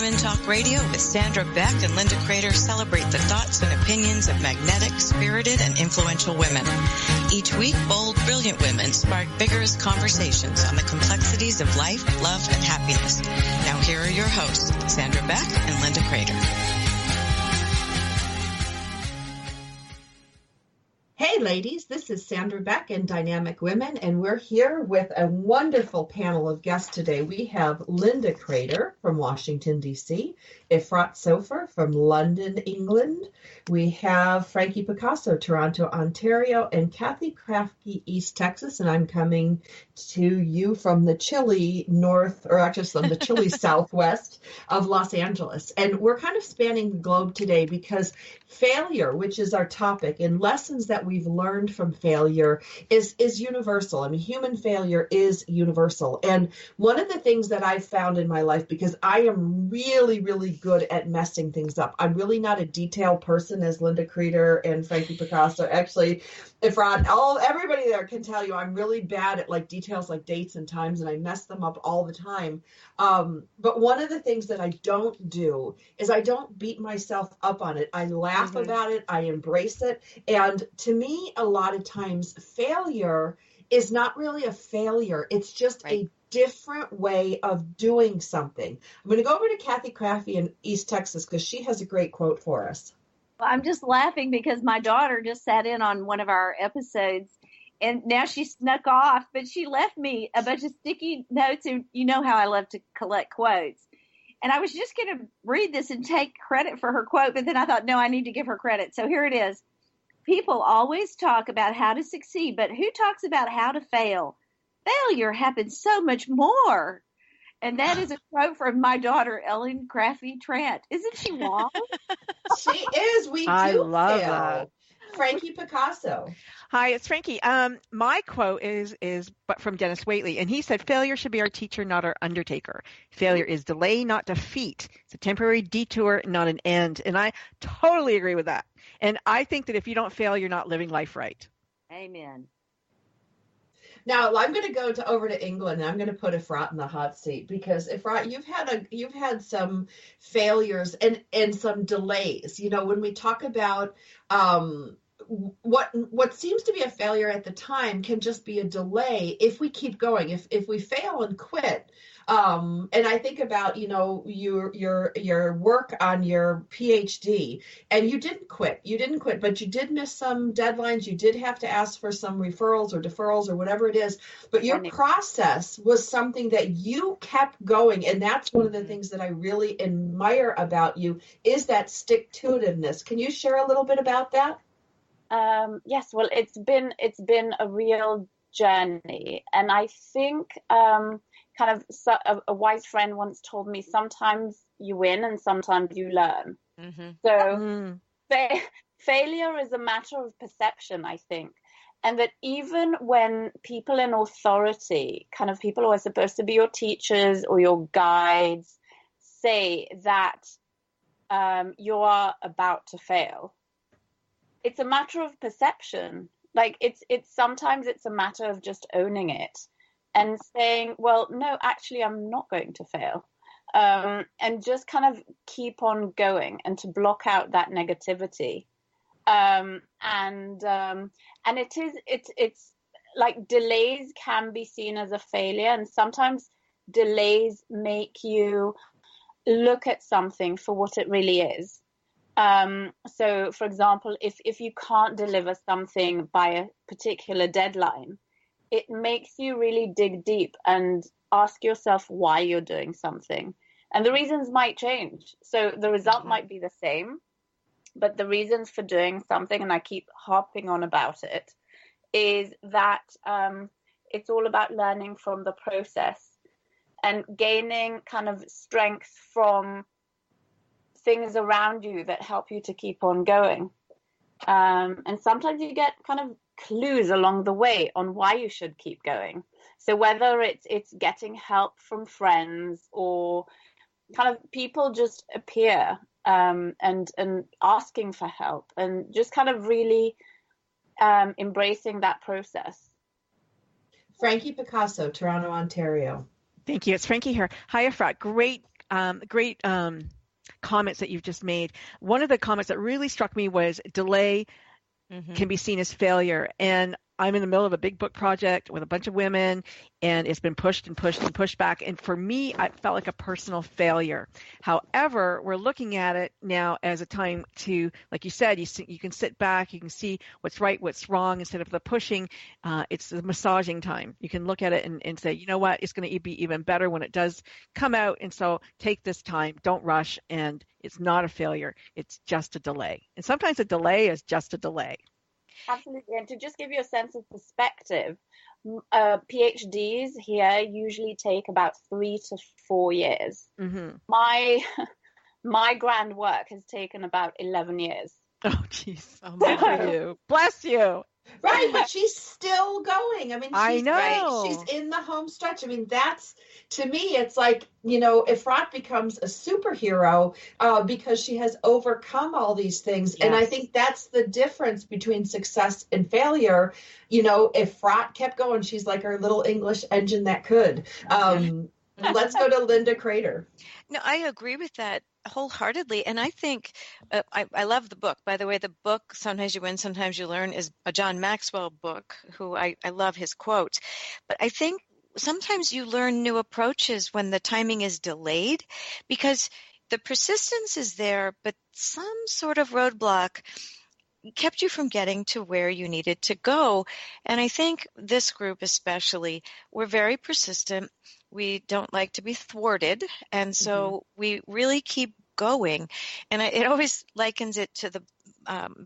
Women Talk Radio with Sandra Beck and Linda Crater celebrate the thoughts and opinions of magnetic, spirited, and influential women. Each week, bold, brilliant women spark vigorous conversations on the complexities of life, love, and happiness. Now here are your hosts, Sandra Beck and Linda Crater. Hey ladies, this is Sandra Beck and Dynamic Women, and we're here with a wonderful panel of guests today. We have Linda Crater from Washington, D.C., Efrat Sofer from London, England. We have Frankie Picasso, Toronto, Ontario, and Kathy Krafke, East Texas, and I'm coming to you from the chilly north, or actually from the chilly southwest of Los Angeles. And we're kind of spanning the globe today because failure, which is our topic, and lessons that we've learned from failure is universal. I mean, human failure is universal. And one of the things that I've found in my life, because I am really, really good at messing things up. I'm really not a detailed person, as Linda Crater and Frankie Picasso. Actually, Efrat, everybody there can tell you I'm really bad at like details like dates and times, and I mess them up all the time. But one of the things that I don't do is I don't beat myself up on it. I laugh about it. I embrace it. And to me, a lot of times failure is not really a failure. It's just a different way of doing something. I'm going to go over to Kathy Krafke in East Texas because she has a great quote for us. Well, I'm just laughing because my daughter just sat in on one of our episodes and now she snuck off, but she left me a bunch of sticky notes, and you know how I love to collect quotes. And I was just going to read this and take credit for her quote, but then I thought, no, I need to give her credit. So here it is. People always talk about how to succeed, but who talks about how to fail? Failure happens so much more. And that is a quote from my daughter, Ellen Crafty Trent. Isn't she wrong? She is. We do I love fail. that. Frankie Picasso. Hi, it's Frankie. My quote is from Dennis Waitley, and he said, "Failure should be our teacher, not our undertaker. Failure is delay, not defeat. It's a temporary detour, not an end." And I totally agree with that. And I think that if you don't fail, you're not living life right. Amen. Now I'm going to go over to England, and I'm going to put Efrat in the hot seat because Efrat, you've had some failures and some delays. You know, when we talk about what seems to be a failure at the time can just be a delay if we keep going. If we fail and quit. And I think about, you know, your work on your PhD, and you didn't quit, but you did miss some deadlines. You did have to ask for some referrals or deferrals or whatever it is, but your process was something that you kept going. And that's one of the things that I really admire about you is that stick-to-itiveness. Can you share a little bit about that? Yes, well, it's been a real journey, and I think a wise friend once told me sometimes you win and sometimes you learn. So failure is a matter of perception, I think, and that even when people in authority, kind of people who are supposed to be your teachers or your guides, say that you are about to fail, it's a matter of perception. Like it's sometimes it's a matter of just owning it and saying, well, no, actually, I'm not going to fail, and just kind of keep on going and to block out that negativity. And it's like delays can be seen as a failure, and sometimes delays make you look at something for what it really is. So, for example, if you can't deliver something by a particular deadline, it makes you really dig deep and ask yourself why you're doing something. And the reasons might change. So the result might be the same, but the reasons for doing something, and I keep harping on about it, is that it's all about learning from the process and gaining kind of strength from things around you that help you to keep on going. And sometimes you get kind of clues along the way on why you should keep going. So whether it's getting help from friends or kind of people just appear and asking for help and just kind of really embracing that process. Frankie Picasso, Toronto, Ontario. Thank you. It's Frankie here. Hi, Efrat. Great great comments that you've just made. One of the comments that really struck me was delay can be seen as failure. And I'm in the middle of a big book project with a bunch of women, and it's been pushed and pushed and pushed back. And for me, I felt like a personal failure. However, we're looking at it now as a time to, like you said, you can sit back, you can see what's right, what's wrong. Instead of the pushing, it's the massaging time. You can look at it and say, you know what, it's going to be even better when it does come out. And so take this time, don't rush. And it's not a failure. It's just a delay. And sometimes a delay is just a delay. Absolutely. And to just give you a sense of perspective, PhDs here usually take about 3 to 4 years. My grand work has taken about 11 years. Oh, jeez. Oh, bless you. Right, but she's still going. I mean, I know. Right, she's in the home stretch. I mean, that's, to me, it's like, you know, Efrat becomes a superhero because she has overcome all these things. Yes. And I think that's the difference between success and failure. You know, Efrat kept going. She's like our little English engine that could. Let's go to Linda Crater. No, I agree with that wholeheartedly. And I think I love the book. By the way, the book, Sometimes You Win, Sometimes You Learn, is a John Maxwell book, who I love his quotes. But I think sometimes you learn new approaches when the timing is delayed, because the persistence is there, but some sort of roadblock kept you from getting to where you needed to go. And I think this group especially, we're very persistent. We don't like to be thwarted. And so we really keep going. And it always likens it to the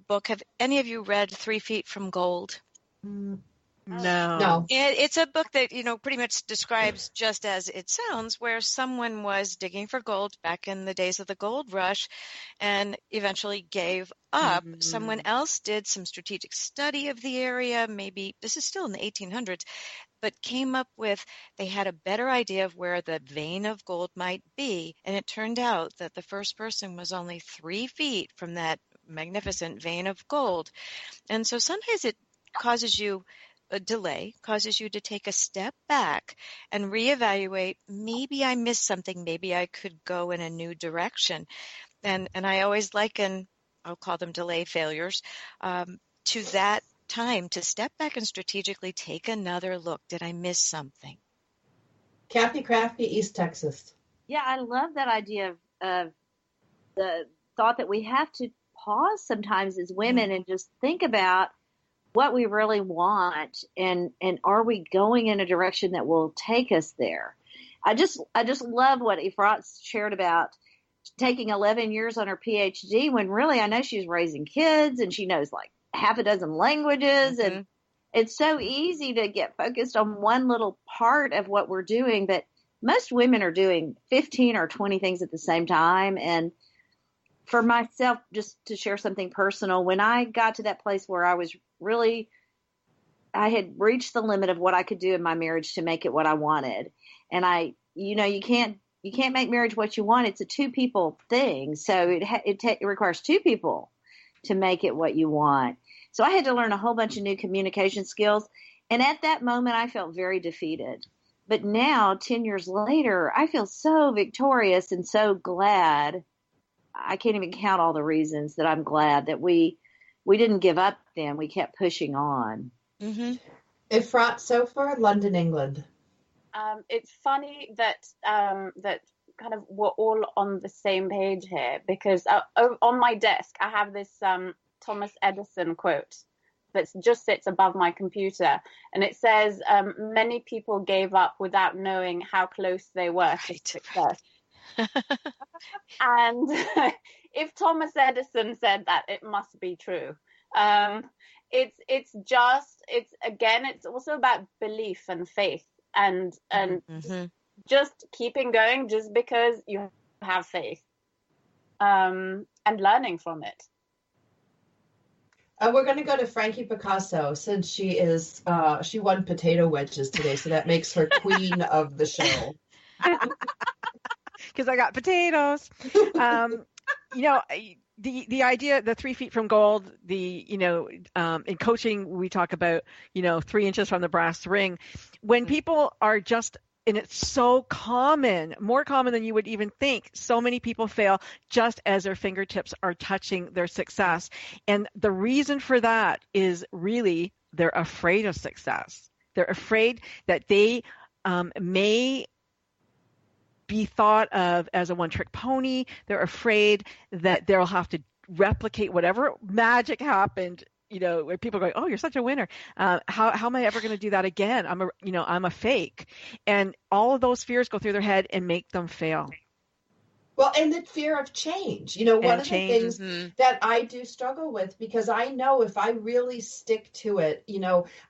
book. Have any of you read 3 Feet from Gold? No. It's a book that, you know, pretty much describes just as it sounds, where someone was digging for gold back in the days of the gold rush and eventually gave up. Someone else did some strategic study of the area. Maybe this is still in the 1800s, but came up with, they had a better idea of where the vein of gold might be. And it turned out that the first person was only 3 feet from that magnificent vein of gold. And so sometimes it causes you a delay, causes you to take a step back and reevaluate. Maybe I missed something. Maybe I could go in a new direction. And I always liken, I'll call them delay failures, to that time to step back and strategically take another look. Did I miss something? Kathy Crafty, East Texas. Yeah, I love that idea of the thought that we have to pause sometimes as women and just think about what we really want, and are we going in a direction that will take us there? I just love what Efrat shared about taking 11 years on her PhD, when really I know she's raising kids and she knows like half a dozen languages, and it's so easy to get focused on one little part of what we're doing, but most women are doing 15 or 20 things at the same time. And for myself, just to share something personal, when I got to that place where I had reached the limit of what I could do in my marriage to make it what I wanted. And you can't make marriage what you want. It's a 2 people thing. So it requires 2 people to make it what you want. So I had to learn a whole bunch of new communication skills. And at that moment, I felt very defeated. But now, 10 years later, I feel so victorious and so glad. I can't even count all the reasons that I'm glad that we didn't give up then. We kept pushing on. Efrat Sofer, London, England. It's funny that that kind of we're all on the same page here, because on my desk I have this Thomas Edison quote that just sits above my computer, and it says, many people gave up without knowing how close they were to success. And if Thomas Edison said that, it must be true. It's also about belief and faith, and just keeping going just because you have faith, and learning from it. We're going to go to Frankie Picasso, since she won potato wedges today, so that makes her queen of the show. Because I got potatoes. The idea, the 3 feet from gold, in coaching, we talk about, 3 inches from the brass ring. When people are just it's so common, more common than you would even think. So many people fail just as their fingertips are touching their success. And the reason for that is really they're afraid of success. They're afraid that they may be thought of as a one-trick pony. They're afraid that they'll have to replicate whatever magic happened, where people are going, oh, you're such a winner. How am I ever going to do that again? I'm a fake. And all of those fears go through their head and make them fail. Well, and the fear of change, one of the things that I do struggle with, because I know if I really stick to it,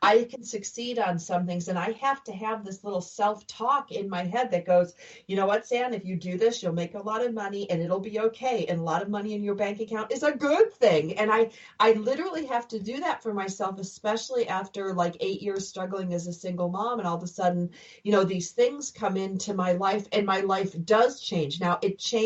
I can succeed on some things, and I have to have this little self-talk in my head that goes, you know what, Sam, if you do this, you'll make a lot of money and it'll be okay. And a lot of money in your bank account is a good thing. And I literally have to do that for myself, especially after like 8 years struggling as a single mom. And all of a sudden, these things come into my life, and my life does change. Now, it changed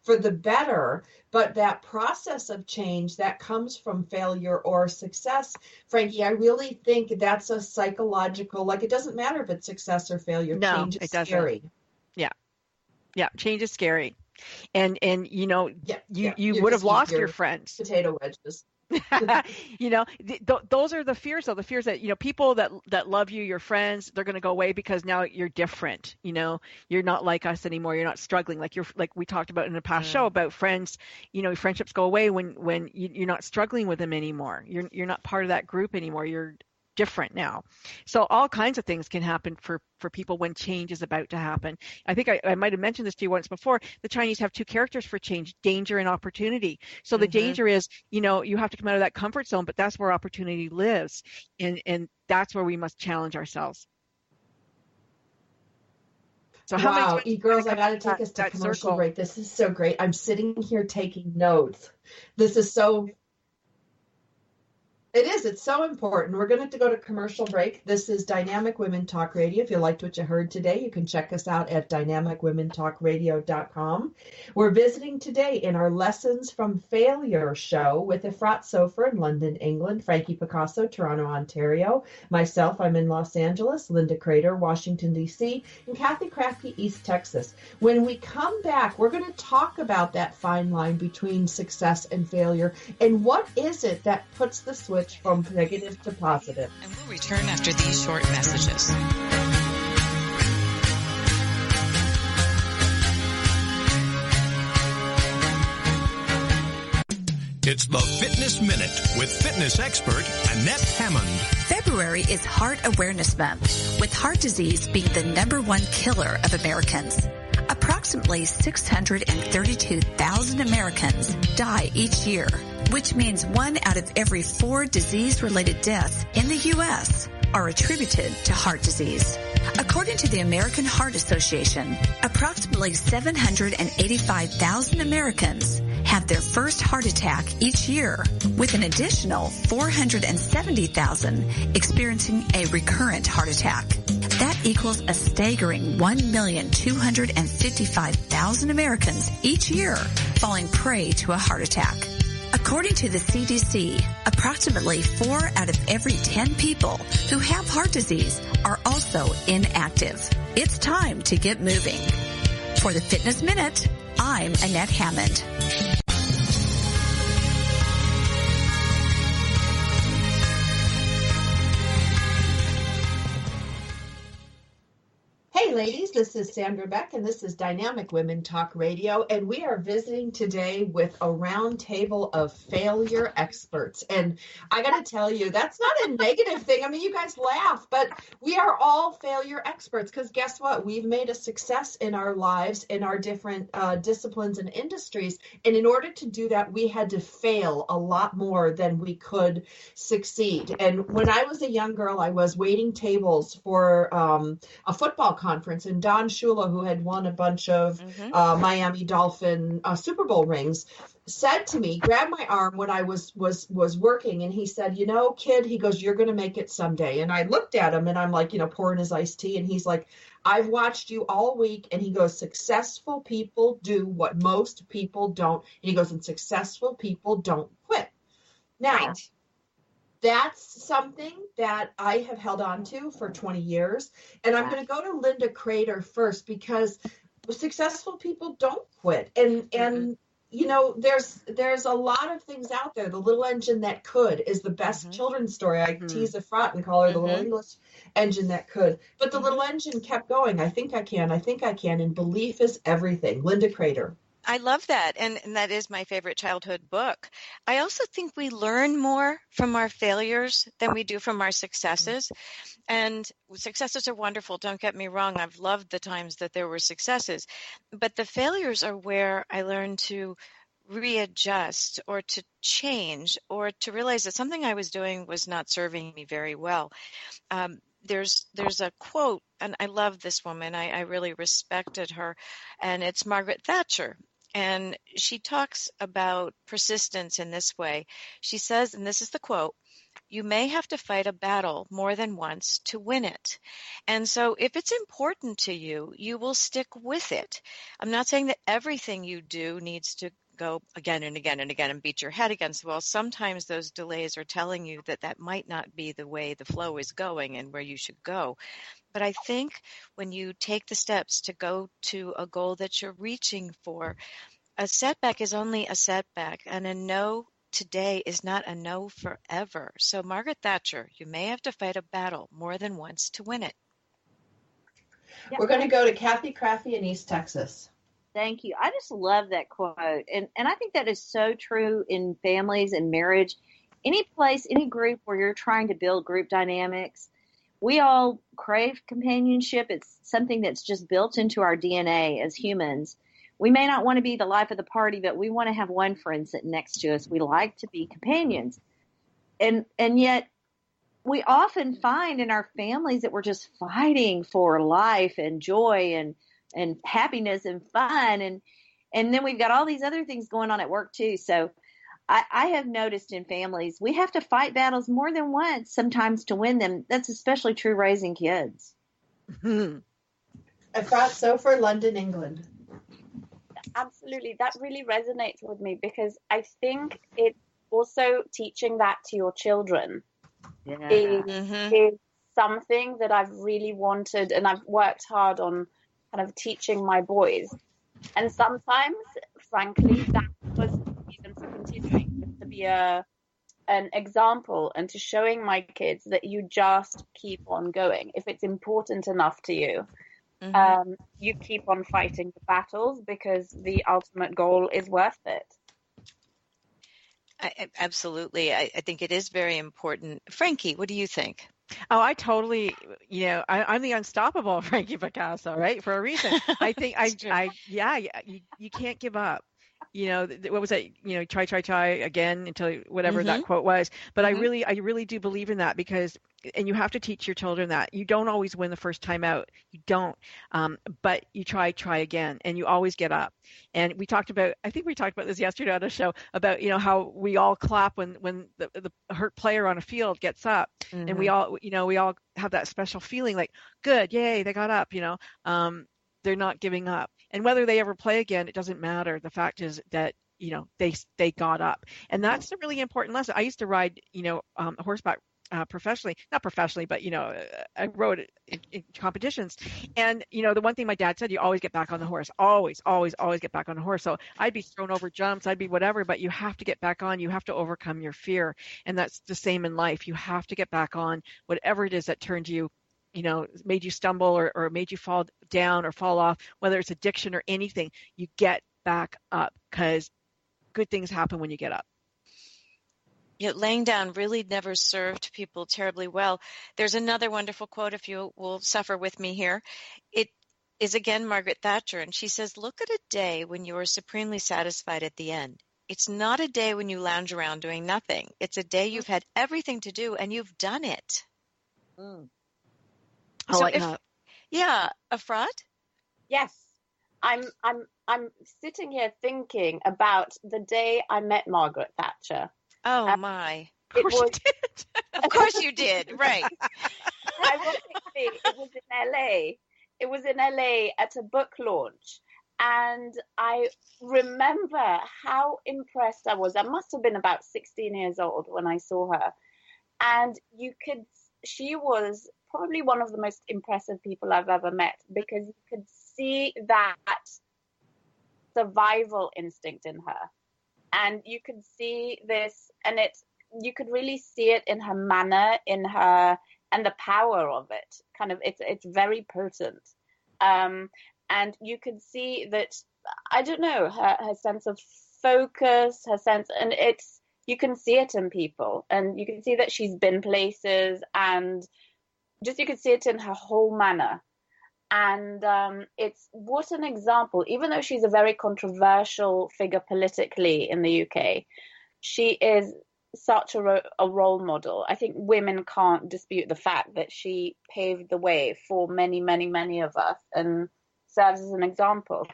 for the better, but that process of change that comes from failure or success, Frankie, I really think that's a psychological, it doesn't matter if it's success or failure. No, change is it doesn't. Scary. Yeah, change is scary. And you would have lost your friends. Potato wedges. Those are the fears, though. The fears that, people that love you, your friends, they're going to go away because now you're different. You're not like us anymore. You're not struggling like we talked about in a past show about friends. Friendships go away when you're not struggling with them anymore. You're not part of that group anymore. You're different now. So all kinds of things can happen for people when change is about to happen. I think I might have mentioned this to you once before. The Chinese have two characters for change: danger and opportunity. So the danger is, you have to come out of that comfort zone, but that's where opportunity lives. And that's where we must challenge ourselves. So wow, girls, I got to take us to commercial break. This is so great. I'm sitting here taking notes. This is so... It is. It's so important. We're going to go to commercial break. This is Dynamic Women Talk Radio. If you liked what you heard today, you can check us out at dynamicwomentalkradio.com. We're visiting today in our Lessons from Failure show with Efrat Sofer in London, England, Frankie Picasso, Toronto, Ontario. Myself, I'm in Los Angeles, Linda Crater, Washington, D.C., and Kathy Krafke, East Texas. When we come back, we're going to talk about that fine line between success and failure, and what is it that puts the switch from negative to positive. And we'll return after these short messages. It's the Fitness Minute with fitness expert Annette Hammond. February is Heart Awareness Month, with heart disease being the #1 killer of Americans. Approximately 632,000 Americans die each year, which means 1 out of every 4 disease-related deaths in the U.S. are attributed to heart disease. According to the American Heart Association, approximately 785,000 Americans have their first heart attack each year, with an additional 470,000 experiencing a recurrent heart attack. That equals a staggering 1,255,000 Americans each year falling prey to a heart attack. According to the CDC, approximately 4 out of every 10 people who have heart disease are also inactive. It's time to get moving. For the Fitness Minute, I'm Annette Hammond. Hey ladies, this is Sandra Beck and this is Dynamic Women Talk Radio, and we are visiting today with a round table of failure experts. And I got to tell you, that's not a negative thing. I mean, you guys laugh, but we are all failure experts, because guess what? We've made a success in our lives in our different disciplines and industries. And in order to do that, we had to fail a lot more than we could succeed. And when I was a young girl, I was waiting tables for a football conference, and Don Shula, who had won a bunch of Miami Dolphin Super Bowl rings, said to me, grabbed my arm when I was working, and he said, you know, kid, he goes, you're going to make it someday. And I looked at him and I'm like, pouring his iced tea, and he's like, I've watched you all week. And he goes, successful people do what most people don't. And he goes, and successful people don't quit. Now, that's something that I have held on to for 20 years. And I'm going to go to Linda Crater first, because successful people don't quit. And you know, there's a lot of things out there. The Little Engine That Could is the best children's story. I tease Efrat and call her the little English engine that could. But the little engine kept going. I think I can. And belief is everything. Linda Crater. I love that. And that is my favorite childhood book. I also think we learn more from our failures than we do from our successes. And successes are wonderful. Don't get me wrong. I've loved the times that there were successes. But the failures are where I learned to readjust or to change or to realize that something I was doing was not serving me very well. There's a quote, and I love this woman. I really respected her, and it's Margaret Thatcher. And she talks about persistence in this way. She says, and this is the quote, "You may have to fight a battle more than once to win it." And so if it's important to you, you will stick with it. I'm not saying that everything you do needs to go again and again and again and beat your head against the wall. Sometimes those delays are telling you that that might not be the way the flow is going and where you should go. But I think when you take the steps to go to a goal that you're reaching for, a setback is only a setback, and a no today is not a no forever. So Margaret Thatcher, you may have to fight a battle more than once to win it. We're going to go to Kathy Craffey in East Texas. Thank you. I just love that quote. And I think that is so true in families and marriage. Any place, any group where you're trying to build group dynamics, we all crave companionship. It's something that's just built into our DNA as humans. We may not want to be the life of the party, but we want to have one friend sitting next to us. We like to be companions. And yet we often find in our families that we're just fighting for life and joy and happiness and fun. And then we've got all these other things going on at work too. So I have noticed in families, we have to fight battles more than once sometimes to win them. That's especially true raising kids. Efrat Sofer, London, England. Absolutely. That really resonates with me, because I think it's also teaching that to your children is something that I've really wanted, and I've worked hard on kind of teaching my boys. And sometimes, frankly, that was the reason for continuing, to be an example and to showing my kids that you just keep on going. If it's important enough to you, you keep on fighting the battles, because the ultimate goal is worth it. Absolutely. I think it is very important. Frankie, what do you think? Oh, I totally, I'm the unstoppable Frankie Picasso, right? For a reason. I think you can't give up. What was that? Try again until whatever that quote was. But I really do believe in that, because, and you have to teach your children that you don't always win the first time out. You don't. But you try again, and you always get up. And I think we talked about this yesterday on a show about, how we all clap when the hurt player on a field gets up, and we all have that special feeling like, good, yay, they got up, they're not giving up. And whether they ever play again, it doesn't matter. The fact is that, they got up. And that's a really important lesson. I used to ride, horseback professionally, not professionally, but, I rode in competitions. And, the one thing my dad said, you always get back on the horse, always get back on the horse. So I'd be thrown over jumps, I'd be whatever, but you have to get back on. You have to overcome your fear. And that's the same in life. You have to get back on whatever it is that turned you, made you stumble or made you fall down or fall off, whether it's addiction or anything. You get back up, because good things happen when you get up. Laying down really never served people terribly well. There's another wonderful quote, if you will suffer with me here. It is again Margaret Thatcher, and she says, "Look at a day when you are supremely satisfied at the end. It's not a day when you lounge around doing nothing. It's a day you've had everything to do and you've done it." I like that. Yeah, Efrat? Yes. I'm sitting here thinking about the day I met Margaret Thatcher. Oh my! Of course you did, right? Ironically, it was in LA. It was in LA at a book launch, and I remember how impressed I was. I must have been about 16 years old when I saw her, And she was probably one of the most impressive people I've ever met, because you could see that survival instinct in her. And you could see this, and you could really see it in her manner, in her, and the power of it. Kind of, it's very potent. And you could see that, I don't know, her sense of focus, her sense, and you can see it in people, and you can see that she's been places, and just you can see it in her whole manner. And it's what an example. Even though she's a very controversial figure politically in the UK, she is such a role model. I think women can't dispute the fact that she paved the way for many, many, many of us and serves as an example.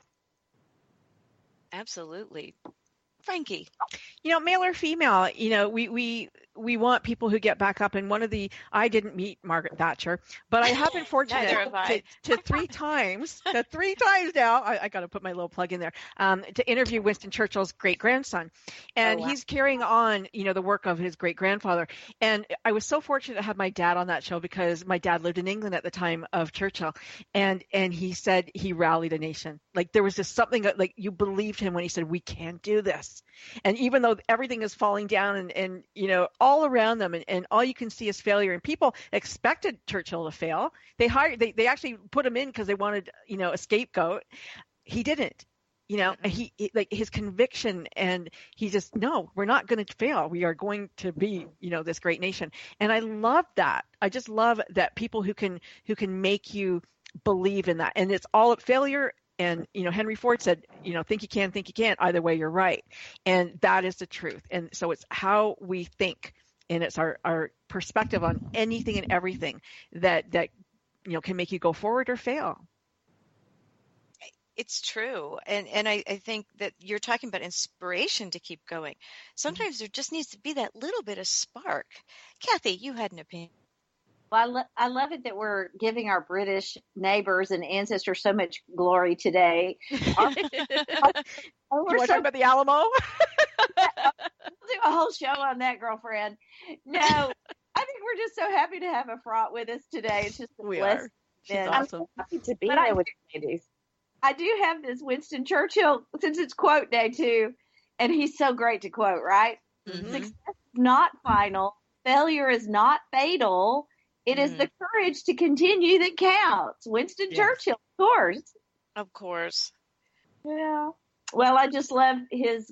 Absolutely. Frankie. Male or female, we want people who get back up. And I didn't meet Margaret Thatcher, but I have been fortunate to three times now, I got to put my little plug in there, to interview Winston Churchill's great grandson. And he's carrying on, the work of his great grandfather. And I was so fortunate to have my dad on that show, because my dad lived in England at the time of Churchill. And he said he rallied a nation. Like, there was just something like you believed him when he said, we can't do this. And even though everything is falling down and all around them, and all you can see is failure, and people expected Churchill to fail. They actually put him in because they wanted, a scapegoat. He didn't, he like his conviction, and he just, no, we're not going to fail. We are going to be, this great nation. And I love that. I just love that people who can make you believe in that. And it's all failure. And, Henry Ford said, think you can, think you can't. Either way, you're right. And that is the truth. And so it's how we think, and it's our perspective on anything and everything that can make you go forward or fail. It's true. And I think that you're talking about inspiration to keep going. Sometimes there just needs to be that little bit of spark. Kathy, you had an opinion. Well, I love it that we're giving our British neighbors and ancestors so much glory today. We're talking about the Alamo. We'll do a whole show on that, girlfriend. No, I think we're just so happy to have Efrat with us today. It's just a blessing. She's awesome. I'm happy to be here with you ladies. I do have this Winston Churchill, since it's quote day too, and he's so great to quote, right? Mm-hmm. Success is not final. Failure is not fatal. It is the courage to continue that counts. Winston Churchill, of course. Of course. Yeah. Well, I just love his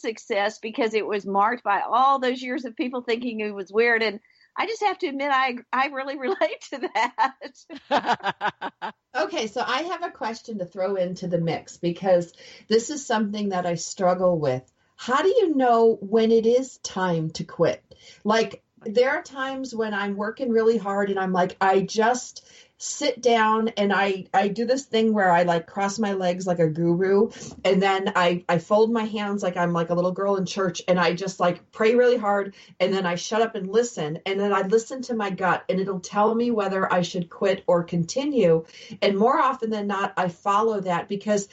success, because it was marked by all those years of people thinking he was weird. And I just have to admit, I really relate to that. Okay, so I have a question to throw into the mix, because this is something that I struggle with. How do you know when it is time to quit? Like, there are times when I'm working really hard and I'm like, I just sit down and I do this thing where I like cross my legs like a guru, and then I fold my hands like I'm like a little girl in church, and I just like pray really hard, and then I shut up and listen, and then I listen to my gut, and it'll tell me whether I should quit or continue. And more often than not, I follow that, because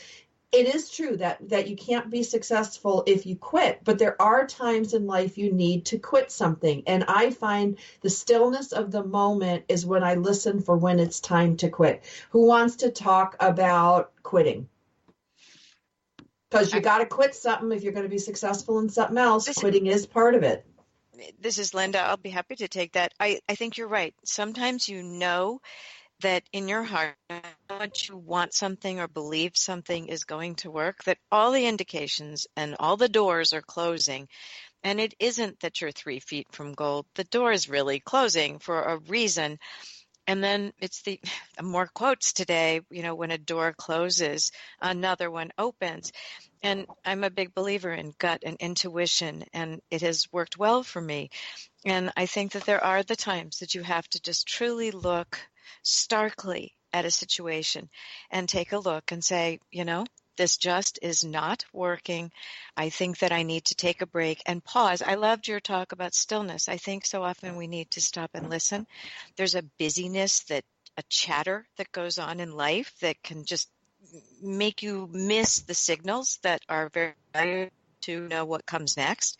it is true that you can't be successful if you quit, but there are times in life you need to quit something. And I find the stillness of the moment is when I listen for when it's time to quit. Who wants to talk about quitting? Because you got to quit something if you're going to be successful in something else. Quitting is part of it. This is Linda. I'll be happy to take that. I think you're right. Sometimes that in your heart, once you want something or believe something is going to work, that all the indications and all the doors are closing. And it isn't that you're 3 feet from gold. The door is really closing for a reason. And then it's the more quotes today, when a door closes, another one opens. And I'm a big believer in gut and intuition, and it has worked well for me. And I think that there are the times that you have to just truly look starkly at a situation and take a look and say, this just is not working. I think that I need to take a break and pause. I loved your talk about stillness. I think so often we need to stop and listen. There's a busyness, a chatter that goes on in life that can just make you miss the signals that are very valuable to know what comes next.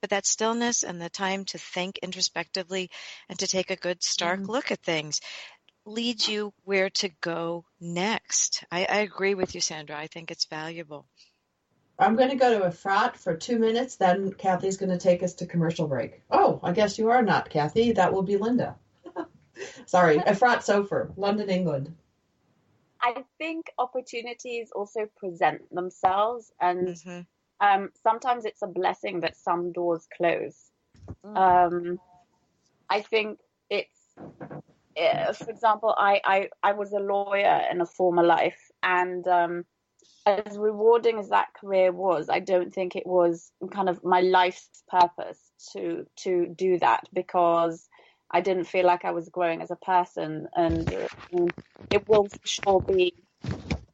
But that stillness and the time to think introspectively and to take a good stark look at things leads you where to go next. I agree with you, Sandra. I think it's valuable. I'm going to go to Efrat for 2 minutes, then Kathy's going to take us to commercial break. Oh, I guess you are not, Kathy. That will be Linda. Sorry, Efrat Sofer, London, England. I think opportunities also present themselves, and sometimes it's a blessing that some doors close. I think it's, for example, I was a lawyer in a former life, and as rewarding as that career was, I don't think it was kind of my life's purpose to do that, because I didn't feel like I was growing as a person, and it will for sure be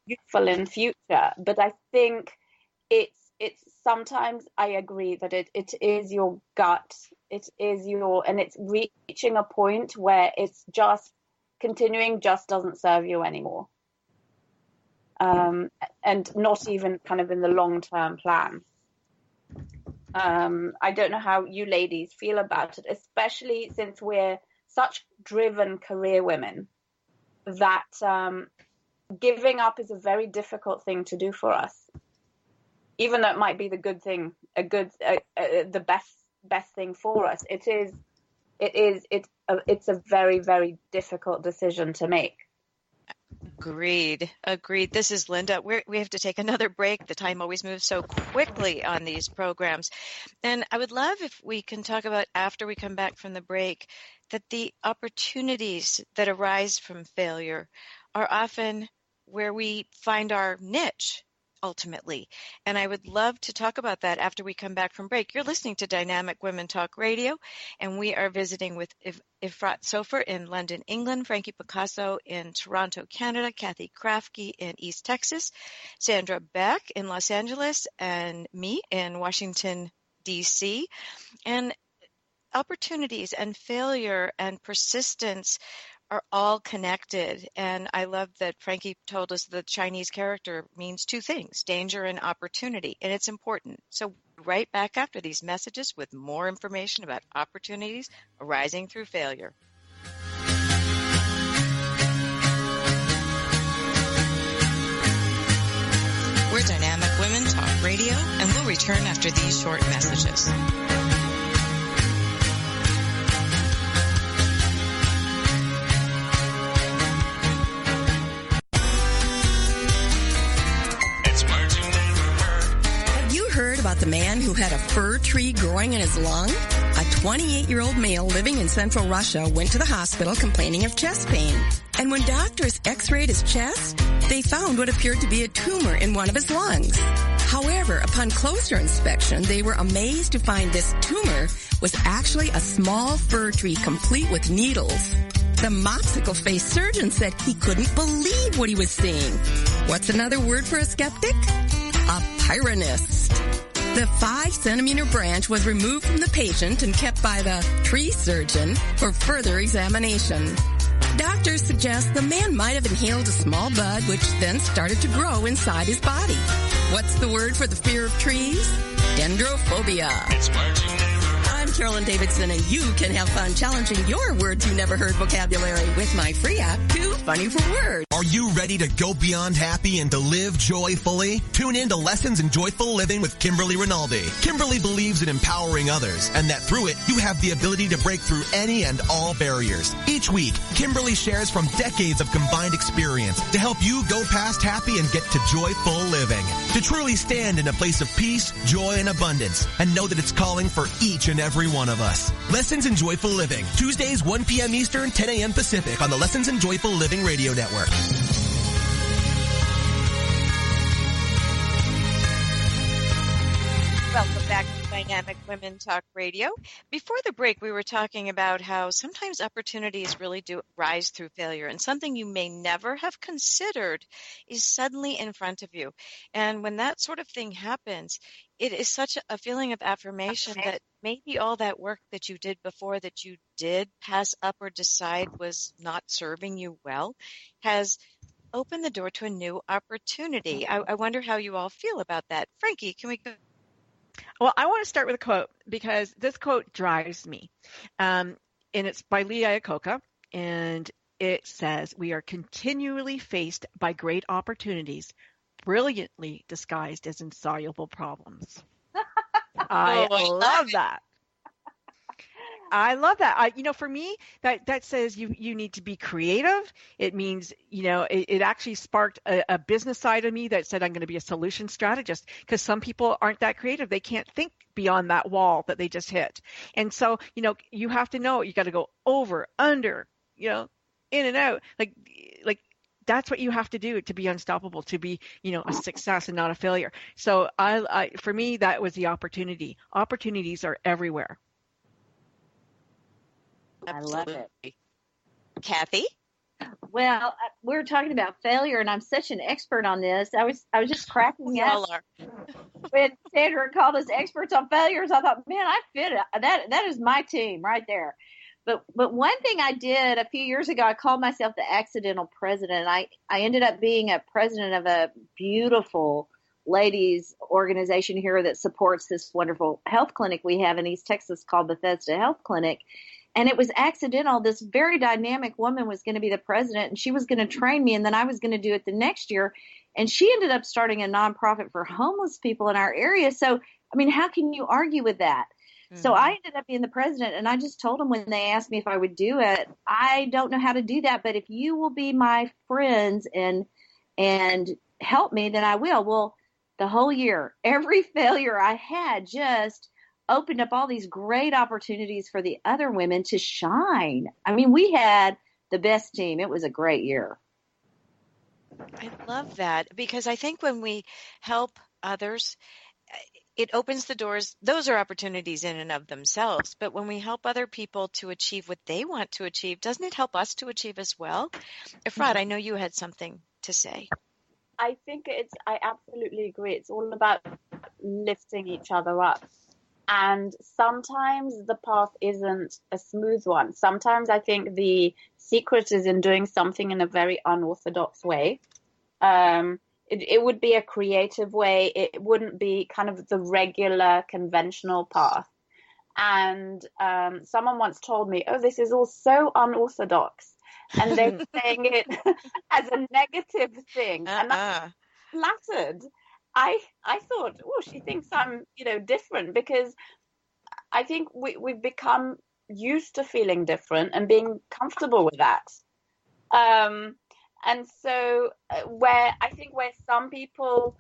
useful in future. But I think it's sometimes I agree that it is your gut, it is and it's reaching a point where it's just continuing just doesn't serve you anymore. And not even kind of in the long-term plan. I don't know how you ladies feel about it, especially since we're such driven career women, that giving up is a very difficult thing to do for us. Even though it might be the good thing, the best thing for us, it's a very, very difficult decision to make. Agreed. This is Linda. We have to take another break. The time always moves so quickly on these programs. And I would love if we can talk about, after we come back from the break, that the opportunities that arise from failure are often where we find our niche, ultimately. And I would love to talk about that after we come back from break. You're listening to Dynamic Women Talk Radio, and we are visiting with Efrat Sofer in London, England, Frankie Picasso in Toronto, Canada, Kathy Krafke in East Texas, Sandra Beck in Los Angeles, and me in Washington, D.C. And opportunities and failure and persistence are all connected. And I love that Frankie told us the Chinese character means two things, danger and opportunity. And it's important. So right back after these messages with more information about opportunities arising through failure. We're Dynamic Women Talk Radio, and we'll return after these short messages. About the man who had a fir tree growing in his lung? A 28-year-old male living in central Russia went to the hospital complaining of chest pain. And when doctors x-rayed his chest, they found what appeared to be a tumor in one of his lungs. However, upon closer inspection, they were amazed to find this tumor was actually a small fir tree complete with needles. The mopsicle-faced surgeon said he couldn't believe what he was seeing. What's another word for a skeptic? A pyrannist. The 5-centimeter branch was removed from the patient and kept by the tree surgeon for further examination. Doctors suggest the man might have inhaled a small bud which then started to grow inside his body. What's the word for the fear of trees? Dendrophobia. I'm Carolyn Davidson, and you can have fun challenging your words you never heard vocabulary with my free app, Too Funny for Words. Are you ready to go beyond happy and to live joyfully? Tune in to Lessons in Joyful Living with Kimberly Rinaldi. Kimberly believes in empowering others, and that through it, you have the ability to break through any and all barriers. Each week, Kimberly shares from decades of combined experience to help you go past happy and get to joyful living. To truly stand in a place of peace, joy, and abundance, and know that it's calling for each and every one of us. Lessons in Joyful Living, Tuesdays 1 p.m. Eastern, 10 a.m. Pacific on the Lessons in Joyful Living Radio Network. Welcome back to Dynamic Women Talk Radio. Before the break, we were talking about how sometimes opportunities really do rise through failure, and something you may never have considered is suddenly in front of you. And when that sort of thing happens, it is such a feeling of affirmation that maybe all that work that you did before, that you did pass up or decide was not serving you well, has opened the door to a new opportunity. I wonder how you all feel about that. Frankie, can we go? Well, I want to start with a quote because this quote drives me. And it's by Lee Iacocca, and it says, "We are continually faced by great opportunities, brilliantly disguised as insoluble problems." I love that. I love that. For me, that says you need to be creative. It means, it actually sparked a business side of me that said I'm going to be a solution strategist, because some people aren't that creative. They can't think beyond that wall that they just hit. And so, you have to know you got to go over, under, in and out. Like that's what you have to do to be unstoppable, to be, a success and not a failure. So for me, that was the opportunity. Opportunities are everywhere. Absolutely. I love it. Kathy? Well, we're talking about failure, and I'm such an expert on this. I was just cracking up when Sandra called us experts on failures. I thought, man, I fit it. That is my team right there. But one thing I did a few years ago, I called myself the accidental president. I ended up being a president of a beautiful ladies organization here that supports this wonderful health clinic we have in East Texas called Bethesda Health Clinic. And it was accidental. This very dynamic woman was going to be the president, and she was going to train me, and then I was going to do it the next year. And she ended up starting a nonprofit for homeless people in our area. So, I mean, how can you argue with that? Mm-hmm. So I ended up being the president, and I just told them when they asked me if I would do it, I don't know how to do that, but if you will be my friends and help me, then I will. Well, the whole year, every failure I had just opened up all these great opportunities for the other women to shine. I mean, we had the best team. It was a great year. I love that, because I think when we help others, it opens the doors. Those are opportunities in and of themselves. But when we help other people to achieve what they want to achieve, doesn't it help us to achieve as well? Efrat, I know you had something to say. I think I absolutely agree. It's all about lifting each other up. And sometimes the path isn't a smooth one. Sometimes I think the secret is in doing something in a very unorthodox way. It would be a creative way. It wouldn't be kind of the regular conventional path. And someone once told me, oh, this is all so unorthodox. And they're saying it as a negative thing. And I'm flattered. I thought, oh, she thinks I'm, different, because I think we've become used to feeling different and being comfortable with that. And so where some people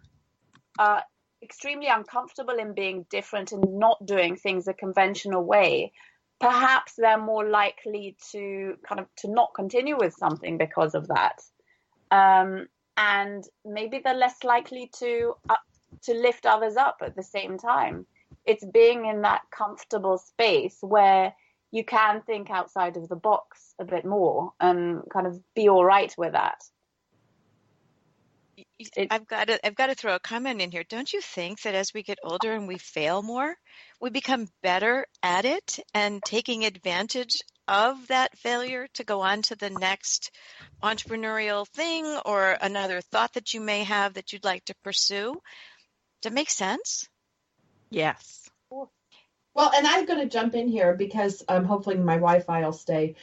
are extremely uncomfortable in being different and not doing things a conventional way, perhaps they're more likely to not continue with something because of that. And maybe they're less likely to lift others up at the same time. It's being in that comfortable space where you can think outside of the box a bit more and kind of be all right with that. I've got to throw a comment in here. Don't you think that as we get older and we fail more, we become better at it and taking advantage of that failure to go on to the next entrepreneurial thing or another thought that you may have that you'd like to pursue? Does that make sense? Yes. Well, and I'm going to jump in here because hopefully my Wi-Fi will stay.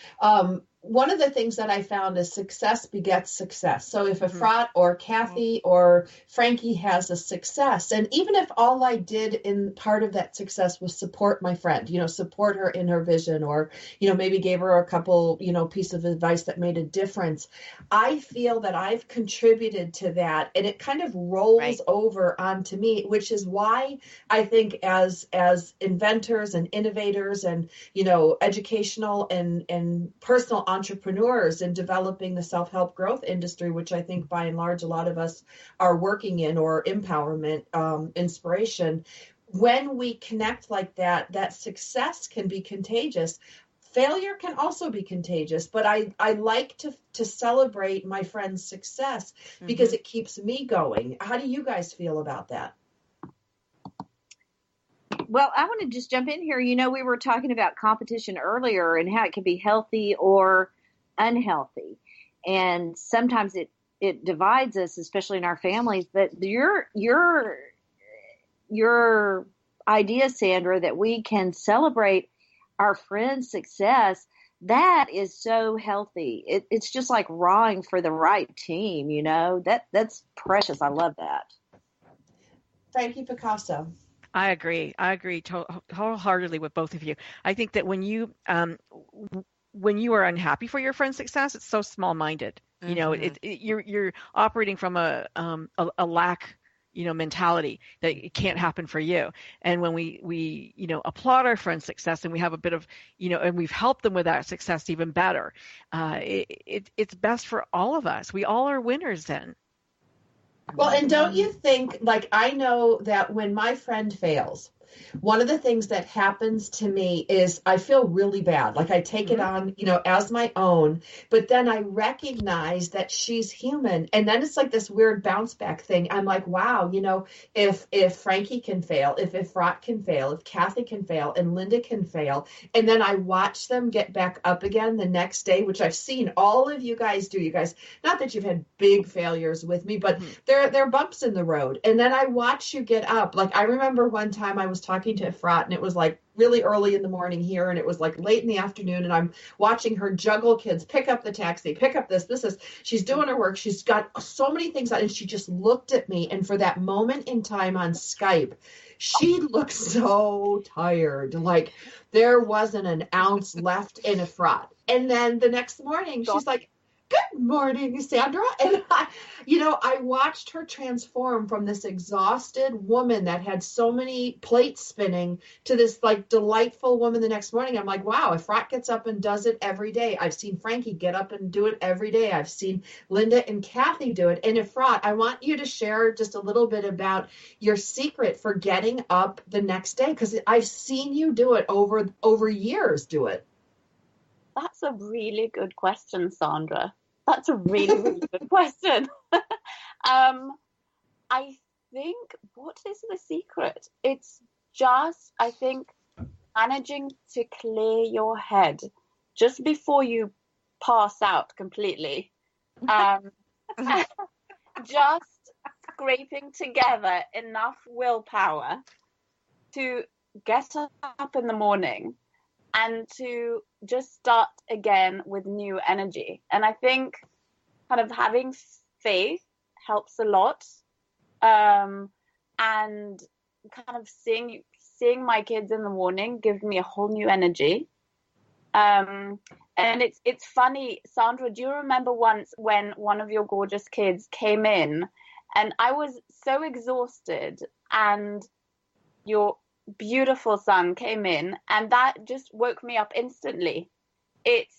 One of the things that I found is success begets success. So if Efrat or Kathy or Frankie has a success, and even if all I did in part of that success was support my friend, support her in her vision, or, maybe gave her a couple, piece of advice that made a difference, I feel that I've contributed to that, and it kind of rolls over onto me, which is why I think as inventors and innovators and, educational and personal entrepreneurs in developing the self-help growth industry, which I think by and large a lot of us are working in, or empowerment, inspiration, when we connect like that, that success can be contagious. Failure can also be contagious, but I like to celebrate my friend's success because it keeps me going. How do you guys feel about that? Well, I want to just jump in here. We were talking about competition earlier and how it can be healthy or unhealthy. And sometimes it divides us, especially in our families. But your idea, Sandra, that we can celebrate our friends' success, that is so healthy. It's just like rawing for the right team, you know. That's precious. I love that. Frankie Picasso. I agree wholeheartedly with both of you. I think that when you are unhappy for your friend's success, it's so small-minded. You know, you're operating from a lack, you know, mentality that it can't happen for you. And when we you know, applaud our friend's success and we have a bit of, you know, and we've helped them with that success even better, it's best for all of us. We all are winners then. Well, and don't you think, like, I know that when my friend fails, one of the things that happens to me is I feel really bad. Like I take it on, you know, as my own, but then I recognize that she's human. And then it's like this weird bounce back thing. I'm like, wow, you know, if Frankie can fail, if Efrat can fail, if Kathy can fail and Linda can fail, and then I watch them get back up again the next day, which I've seen all of you guys do. You guys, not that you've had big failures with me, but there are bumps in the road. And then I watch you get up. Like I remember one time I was talking to Efrat and it was like really early in the morning here and it was like late in the afternoon and I'm watching her juggle kids, pick up the taxi, pick up this is, she's doing her work. She's got so many things on and she just looked at me. And for that moment in time on Skype, she looked so tired. Like there wasn't an ounce left in Efrat. And then the next morning she's like, good morning, Sandra. And I watched her transform from this exhausted woman that had so many plates spinning to this like delightful woman the next morning. I'm like, wow, Efrat gets up and does it every day. I've seen Frankie get up and do it every day. I've seen Linda and Kathy do it. And Efrat, I want you to share just a little bit about your secret for getting up the next day, because I've seen you do it over years. Do it. That's a really good question, Sandra. That's a really, really good question. I think, what is the secret? It's just, I think, managing to clear your head just before you pass out completely. Just scraping together enough willpower to get up in the morning and to just start again with new energy. And I think kind of having faith helps a lot. And kind of seeing my kids in the morning gives me a whole new energy. And it's funny, Sandra, do you remember once when one of your gorgeous kids came in and I was so exhausted and your beautiful son came in and that just woke me up instantly. It's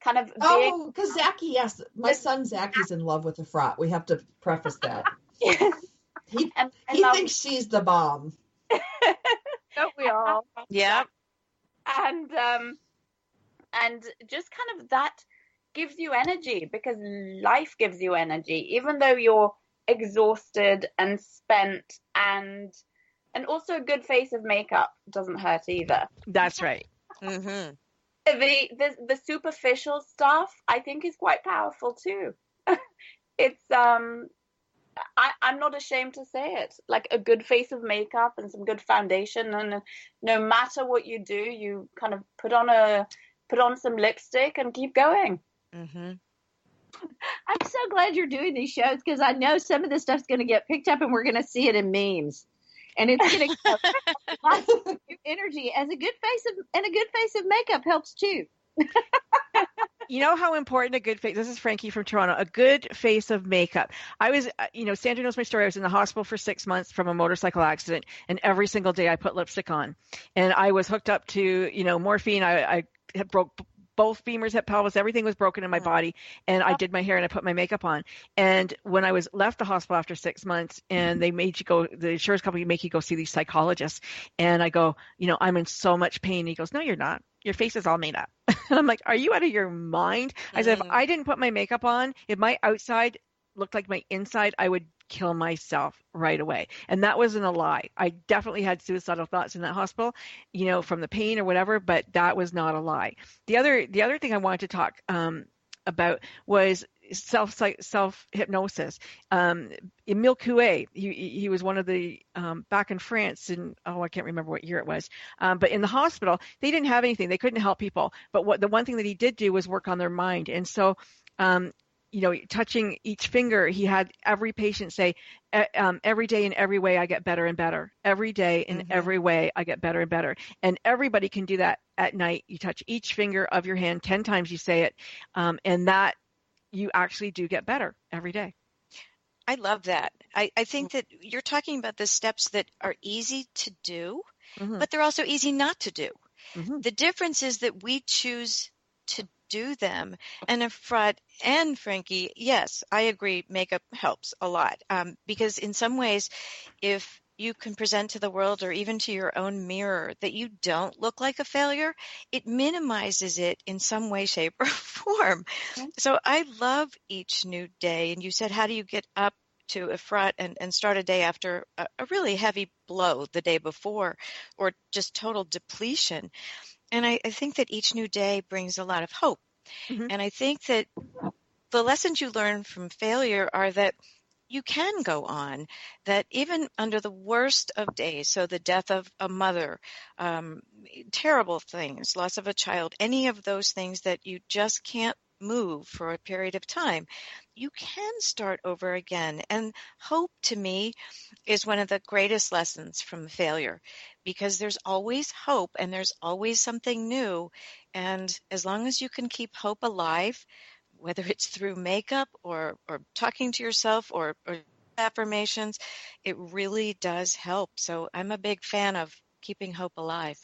kind of because Zachy, yes, my son Zachy's in love with Efrat. We have to preface that. Yes. He thinks she's the bomb. Don't we all? Yeah. And just kind of that gives you energy, because life gives you energy, even though you're exhausted and spent, and also a good face of makeup doesn't hurt either. That's right. Mm-hmm. The superficial stuff I think is quite powerful too. It's I'm not ashamed to say it. Like a good face of makeup and some good foundation, and no matter what you do, you kind of put on some lipstick and keep going. Mm-hmm. I'm so glad you're doing these shows, because I know some of this stuff's going to get picked up and we're going to see it in memes. And it's going to get lots of energy. As a good face of makeup helps too. You know how important a good face, this is Frankie from Toronto, a good face of makeup. I was, Sandra knows my story. I was in the hospital for 6 months from a motorcycle accident, and every single day I put lipstick on. And I was hooked up to, morphine. I had broke both femurs, hip, pelvis, everything was broken in my body. And I did my hair and I put my makeup on. And when I was left the hospital after 6 months, and they made you go, the insurance company make you go see these psychologists. And I go, I'm in so much pain. And he goes, no, you're not. Your face is all made up. And I'm like, are you out of your mind? I said, if I didn't put my makeup on, if my outside looked like my inside, I would kill myself right away. And that wasn't a lie. I definitely had suicidal thoughts in that hospital, from the pain or whatever, but that was not a lie. The other thing I wanted to talk about was self hypnosis. Emile Coué, he was one of the back in France in, I can't remember what year it was, but in the hospital they didn't have anything, they couldn't help people, but the one thing that he did do was work on their mind. And so touching each finger, he had every patient say, every day in every way I get better and better. Every day in every way I get better and better. And everybody can do that at night. You touch each finger of your hand 10 times, you say it, and that you actually do get better every day. I love that. I think that you're talking about the steps that are easy to do, but they're also easy not to do. The difference is that we choose to do them. And Efrat and Frankie, yes, I agree, makeup helps a lot, because in some ways, if you can present to the world or even to your own mirror that you don't look like a failure, it minimizes it in some way, shape, or form. So I love each new day. And you said, how do you get up to Efrat and start a day after a really heavy blow the day before, or just total depletion? And I think that each new day brings a lot of hope. And I think that the lessons you learn from failure are that you can go on, that even under the worst of days, so the death of a mother, terrible things, loss of a child, any of those things that you just can't move for a period of time, you can start over again. And hope, to me, is one of the greatest lessons from failure, because there's always hope and there's always something new. And as long as you can keep hope alive, whether it's through makeup or talking to yourself or affirmations, it really does help. So I'm a big fan of keeping hope alive.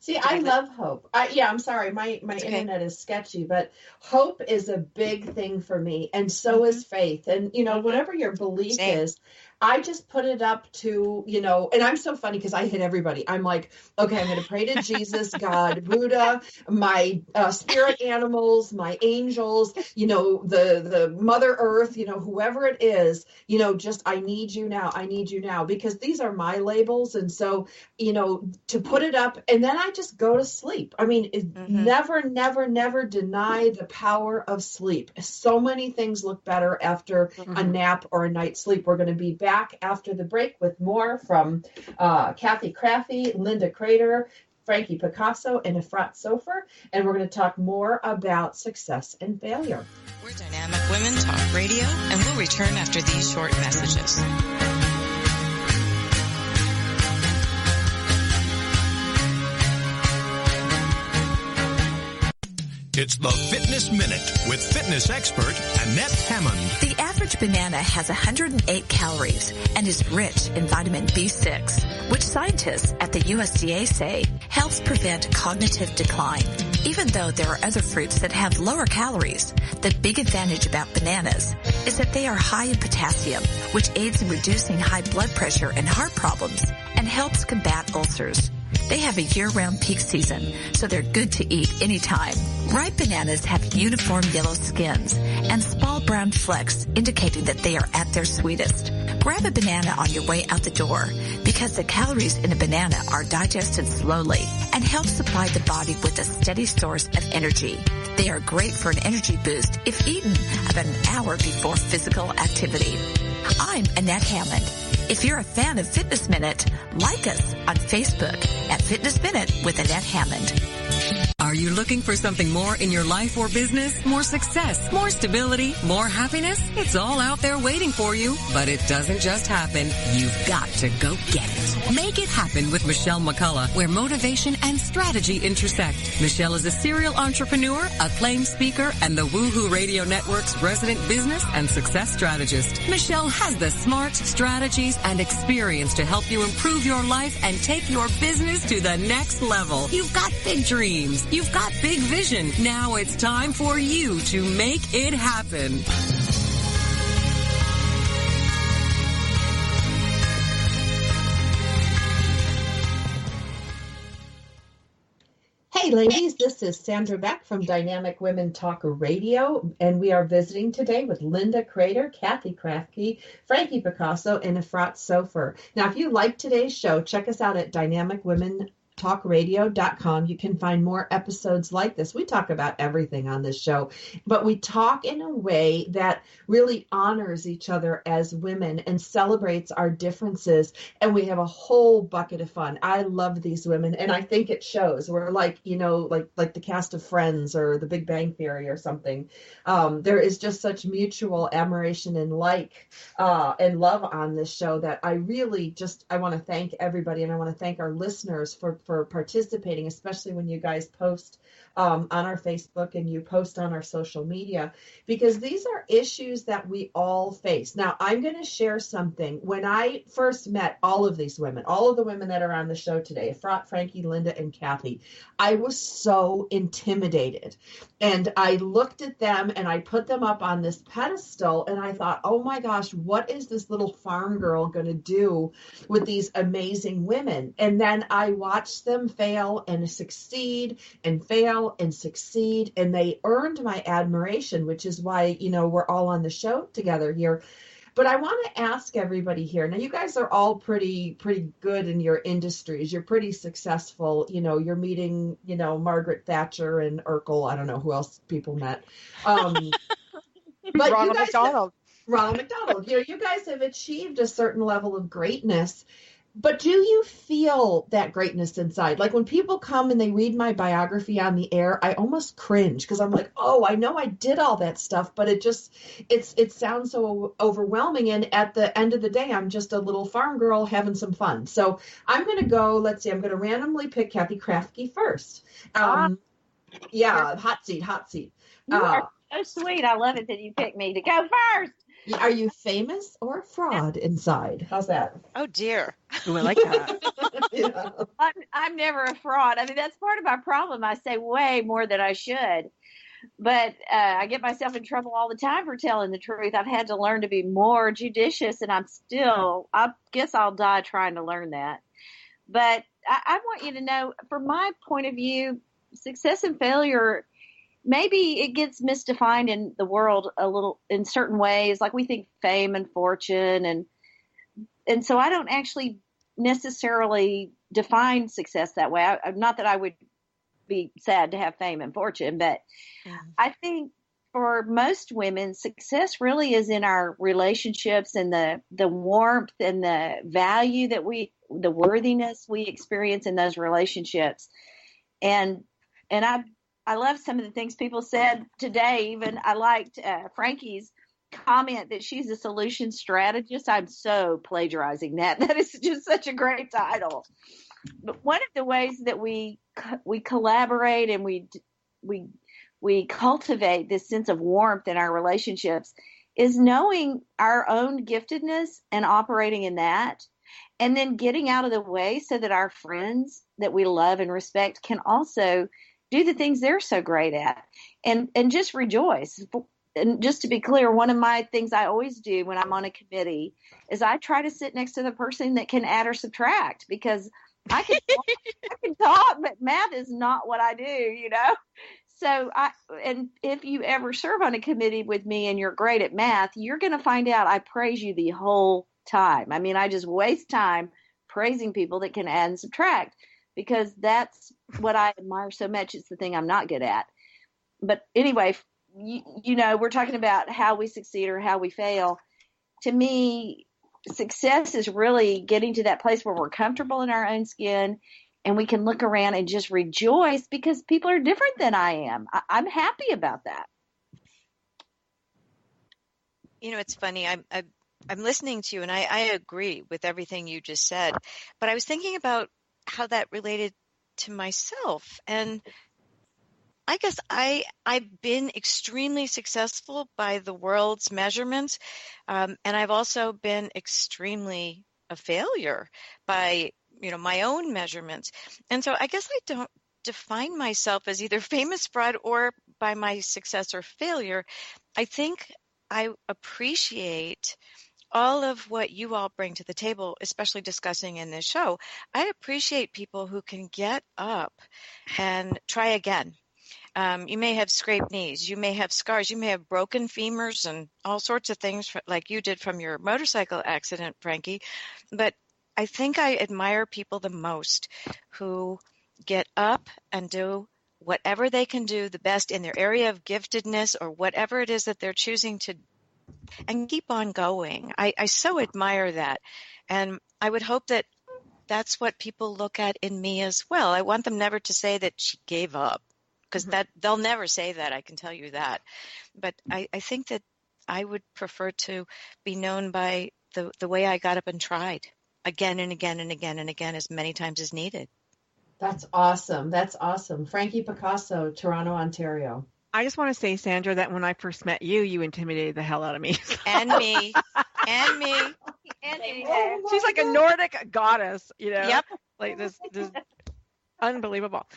See, I love hope. I'm sorry, my internet is sketchy, but hope is a big thing for me, and so is faith. And, whatever your belief is, I just put it up to, and I'm so funny because I hit everybody. I'm like, okay, I'm going to pray to Jesus, God, Buddha, my spirit animals, my angels, the Mother Earth, whoever it is, just I need you now. I need you now, because these are my labels. And so, to put it up, and then I just go to sleep. I mean, never, never, never deny the power of sleep. So many things look better after a nap or a night's sleep. We're going to be back after the break with more from Kathy Krafke, Linda Crater, Frankie Picasso, and Efrat Sofer, and we're going to talk more about success and failure. We're Dynamic Women Talk Radio, and we'll return after these short messages. It's the Fitness Minute with fitness expert Annette Hammond. The average banana has 108 calories and is rich in vitamin B6, which scientists at the USDA say helps prevent cognitive decline. Even though there are other fruits that have lower calories, the big advantage about bananas is that they are high in potassium, which aids in reducing high blood pressure and heart problems and helps combat ulcers. They have a year-round peak season, so they're good to eat anytime. Ripe bananas have uniform yellow skins and small brown flecks indicating that they are at their sweetest. Grab a banana on your way out the door because the calories in a banana are digested slowly and help supply the body with a steady source of energy. They are great for an energy boost if eaten about an hour before physical activity. I'm Annette Hammond. If you're a fan of Fitness Minute, like us on Facebook at Fitness Minute with Annette Hammond. Are you looking for something more in your life or business? More success, more stability, more happiness? It's all out there waiting for you. But it doesn't just happen. You've got to go get it. Make it happen with Michelle McCullough, where motivation and strategy intersect. Michelle is a serial entrepreneur, acclaimed speaker, and the Woohoo Radio Network's resident business and success strategist. Michelle has the smarts, strategies, and experience to help you improve your life and take your business to the next level. You've got big dreams. You've got big vision. Now it's time for you to make it happen. Hey ladies, this is Sandra Beck from Dynamic Women Talk Radio, and we are visiting today with Linda Crater, Kathy Krafke, Frankie Picasso, and Efrat Sofer. Now, if you like today's show, check us out at Dynamic Women blogtalkradio.com. You can find more episodes like this. We talk about everything on this show, but we talk in a way that really honors each other as women and celebrates our differences. And we have a whole bucket of fun. I love these women, and I think it shows. We're like, like the cast of Friends or The Big Bang Theory or something. There is just such mutual admiration and and love on this show that I really I want to thank everybody, and I want to thank our listeners for participating, especially when you guys post on our Facebook and you post on our social media, because these are issues that we all face. Now, I'm going to share something. When I first met all of these women, all of the women that are on the show today, Efrat, Frankie, Linda, and Kathy, I was so intimidated. And I looked at them and I put them up on this pedestal and I thought, oh my gosh, what is this little farm girl going to do with these amazing women? And then I watched them fail and succeed and fail and succeed, and they earned my admiration, which is why, we're all on the show together here. But I want to ask everybody here. Now, you guys are all pretty good in your industries. You're pretty successful. You're meeting, Margaret Thatcher and Urkel. I don't know who else people met. But Ronald McDonald. Ronald McDonald. You guys have achieved a certain level of greatness. But do you feel that greatness inside? Like when people come and they read my biography on the air, I almost cringe because I'm like, oh, I know I did all that stuff, but it sounds so overwhelming. And at the end of the day, I'm just a little farm girl having some fun. So I'm going to go, let's see, I'm going to randomly pick Kathy Kraftke first. Yeah, hot seat. You are so sweet. I love it that you picked me to go first. Are you famous or a fraud inside? How's that? Oh, dear. Ooh, I like that. Yeah. I'm never a fraud. I mean, that's part of my problem. I say way more than I should. But I get myself in trouble all the time for telling the truth. I've had to learn to be more judicious, and I guess I'll die trying to learn that. But I want you to know, from my point of view, success and failure, maybe it gets misdefined in the world a little in certain ways. Like we think fame and fortune, and so I don't actually necessarily define success that way. Not that I would be sad to have fame and fortune, but I think for most women, success really is in our relationships and the warmth and the value the worthiness we experience in those relationships. And I love some of the things people said today. Even I liked Frankie's comment that she's a solution strategist. I'm so plagiarizing that. That is just such a great title. But one of the ways that we collaborate and we cultivate this sense of warmth in our relationships is knowing our own giftedness and operating in that, and then getting out of the way so that our friends that we love and respect can also do the things they're so great at, and just rejoice. And just to be clear, one of my things I always do when I'm on a committee is I try to sit next to the person that can add or subtract, because I can talk, but math is not what I do, So and if you ever serve on a committee with me and you're great at math, you're going to find out I praise you the whole time. I mean, I just waste time praising people that can add and subtract, because that's what I admire so much. It's the thing I'm not good at. But anyway, we're talking about how we succeed or how we fail. To me, success is really getting to that place where we're comfortable in our own skin and we can look around and just rejoice because people are different than I am. I'm happy about that. It's funny. I'm listening to you, and I agree with everything you just said. But I was thinking about how that related to myself. And I guess I've been extremely successful by the world's measurements. And I've also been extremely a failure by, my own measurements. And so I guess I don't define myself as either famous, fraud, or by my success or failure. I think I appreciate all of what you all bring to the table, especially discussing in this show. I appreciate people who can get up and try again. You may have scraped knees, you may have scars, you may have broken femurs and all sorts of things like you did from your motorcycle accident, Frankie. But I think I admire people the most who get up and do whatever they can do the best in their area of giftedness or whatever it is that they're choosing to, and keep on going. I so admire that. And I would hope that that's what people look at in me as well. I want them never to say that she gave up, because that they'll never say that, I can tell you that. But I think that I would prefer to be known by the way I got up and tried again and again and again and again, as many times as needed. That's awesome. That's awesome. Frankie Picasso, Toronto, Ontario. I just want to say, Sandra, that when I first met you, you intimidated the hell out of me. And me. And me. And She's like a Nordic goddess, you know? Yep. Like this unbelievable.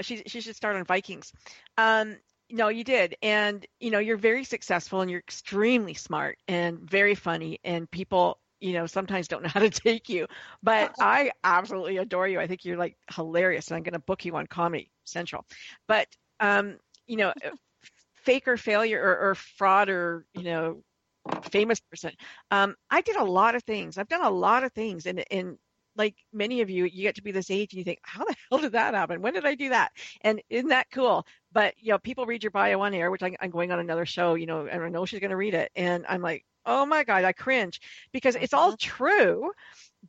She should start on Vikings. No, you did. And, you know, you're very successful and you're extremely smart and very funny, and people, you know, sometimes don't know how to take you, but I absolutely adore you. I think you're like hilarious, and I'm going to book you on Comedy Central. But, you know, fake or failure or fraud or, you know, famous person. I did a lot of things. I've done a lot of things. And like many of you, you get to be this age and you think, how the hell did that happen? When did I do that? And isn't that cool? But, you know, people read your bio on air, which I'm going on another show, you know, and I know she's going to read it. And I'm like, oh my God, I cringe, because it's all true,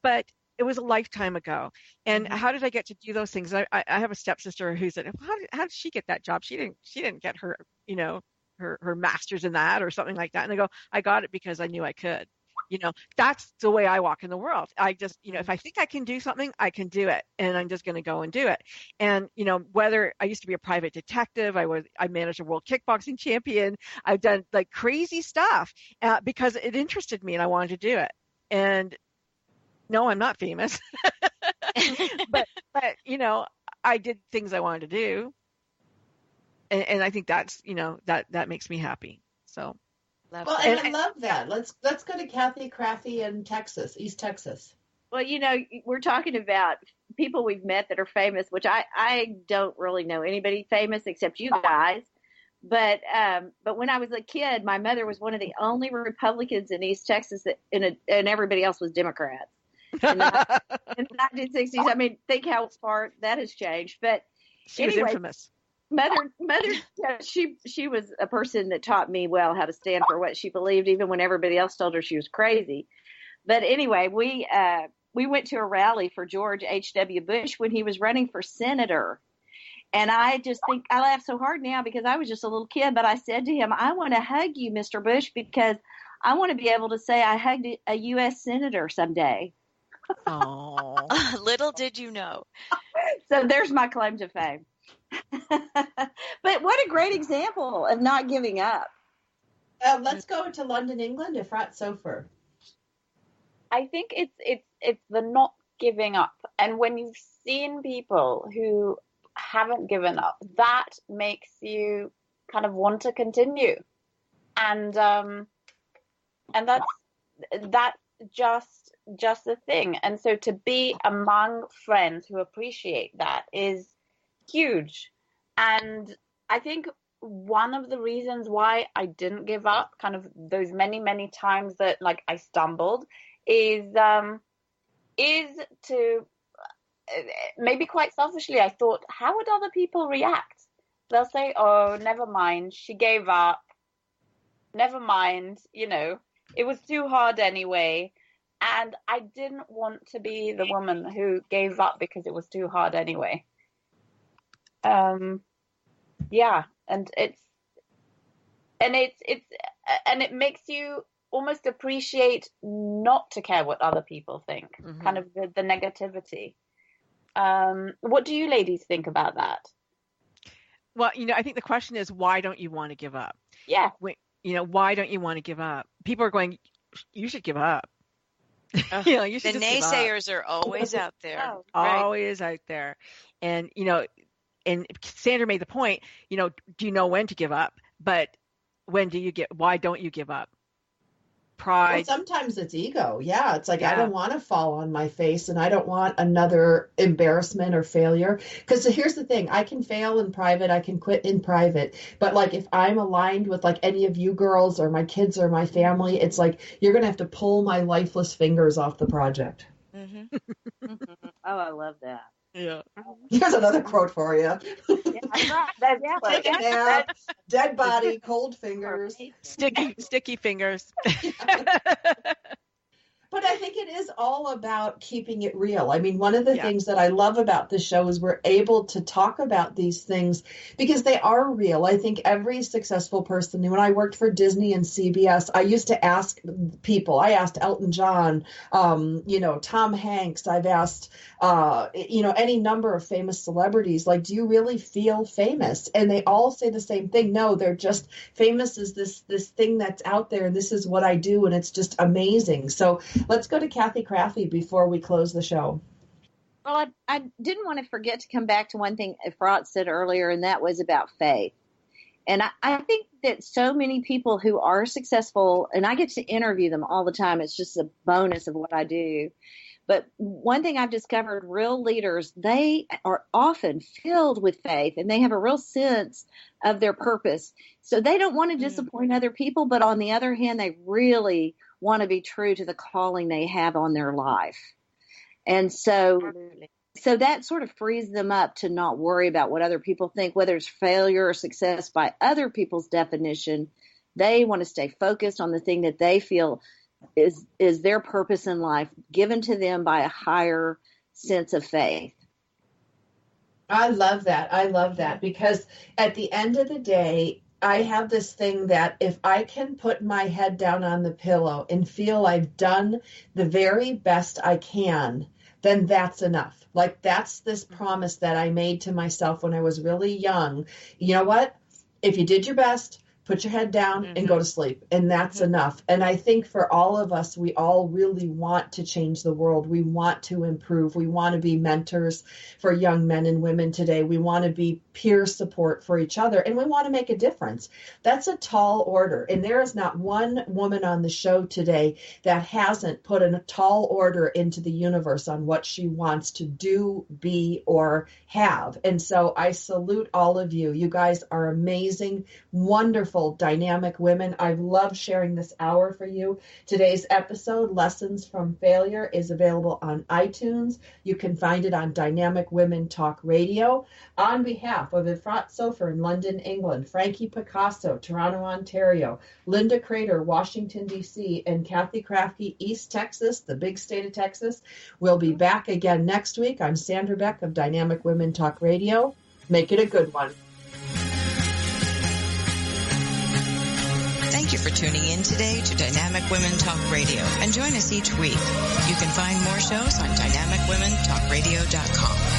but it was a lifetime ago. And how did I get to do those things? I have a stepsister who said, how did she get that job? She didn't get her, you know, her master's in that or something like that. And I go, I got it because I knew I could. You know, that's the way I walk in the world. I just, you know, if I think I can do something, I can do it, and I'm just going to go and do it. And, you know, whether I used to be a private detective, I managed a world kickboxing champion. I've done like crazy stuff because it interested me and I wanted to do it. And no, I'm not famous, but, you know, I did things I wanted to do. And I think that's, you know, that makes me happy. So. Well, and I love that. Let's go to Kathy Craffey in Texas, East Texas. Well, you know, we're talking about people we've met that are famous, which I don't really know anybody famous except you guys. But when I was a kid, my mother was one of the only Republicans in East Texas and everybody else was Democrats. In the 1960s, I mean, think how far that has changed. But she was infamous. Mother, she was a person that taught me well how to stand for what she believed, even when everybody else told her she was crazy. But anyway, we went to a rally for George H.W. Bush when he was running for senator. And I just think I laugh so hard now because I was just a little kid, but I said to him, I want to hug you, Mr. Bush, because I want to be able to say I hugged a U.S. senator someday. Oh, little did you know. So there's my claim to fame. But what a great example of not giving up. Let's go to London, England, Efrat Sofer. I think it's the not giving up. And when you've seen people who haven't given up, that makes you kind of want to continue. And that's just the thing. And so to be among friends who appreciate that is huge. And I think one of the reasons why I didn't give up, kind of those many times that like I stumbled, is to maybe quite selfishly, I thought, how would other people react? They'll say, oh, never mind, she gave up. Never mind, you know, it was too hard anyway. And I didn't want to be the woman who gave up because it was too hard anyway. Yeah, and it makes you almost appreciate not to care what other people think, kind of the negativity. What do you ladies think about that? Well, you know, I think the question is, why don't you want to give up? Yeah. You know, why don't you want to give up? People are going, you should give up. You know, you should the naysayers are always out there. Oh, always out there. And, you know, and Sandra made the point, you know, do you know when to give up? But why don't you give up? Pride. Well, sometimes it's ego. Yeah. It's like, I don't want to fall on my face and I don't want another embarrassment or failure. Because here's the thing. I can fail in private. I can quit in private. But like, if I'm aligned with like any of you girls or my kids or my family, it's like, you're going to have to pull my lifeless fingers off the project. Mm-hmm. Oh, I love that. Yeah. Here's another quote for you. Take a nap, dead body, cold fingers. Sticky fingers. But I think it is all about keeping it real. I mean, one of the things that I love about this show is we're able to talk about these things because they are real. I think every successful person, when I worked for Disney and CBS, I used to ask people. I asked Elton John, Tom Hanks. I've asked, any number of famous celebrities, like, do you really feel famous? And they all say the same thing. No, they're just famous is this thing that's out there. And this is what I do. And it's just amazing. So let's go to Kathy Krafve before we close the show. Well, I didn't want to forget to come back to one thing Efrat said earlier, and that was about faith. And I think that so many people who are successful, and I get to interview them all the time, it's just a bonus of what I do. But one thing I've discovered, real leaders, they are often filled with faith, and they have a real sense of their purpose. So they don't want to disappoint other people, but on the other hand, they really want to be true to the calling they have on their life. And so that sort of frees them up to not worry about what other people think, whether it's failure or success by other people's definition. They want to stay focused on the thing that they feel is their purpose in life, given to them by a higher sense of faith. I love that because at the end of the day, I have this thing that if I can put my head down on the pillow and feel I've done the very best I can, then that's enough. Like, that's this promise that I made to myself when I was really young. You know what? If you did your best, put your head down and go to sleep. And that's enough. And I think for all of us, we all really want to change the world. We want to improve. We want to be mentors for young men and women today. We want to be peer support for each other. And we want to make a difference. That's a tall order. And there is not one woman on the show today that hasn't put a tall order into the universe on what she wants to do, be, or have. And so I salute all of you. You guys are amazing, wonderful, dynamic women. I've loved sharing this hour for you. Today's episode, Lessons from Failure, is available on iTunes. You can find it on Dynamic Women Talk Radio. On behalf of Efrat Sofer in London, England, Frankie Picasso, Toronto, Ontario, Linda Crater, Washington, D.C., and Kathy Krafve, East Texas, the big state of Texas, we'll be back again next week. I'm Sandra Beck of Dynamic Women Talk Radio. Make it a good one. Thank you for tuning in today to Dynamic Women Talk Radio, and join us each week. You can find more shows on dynamicwomentalkradio.com.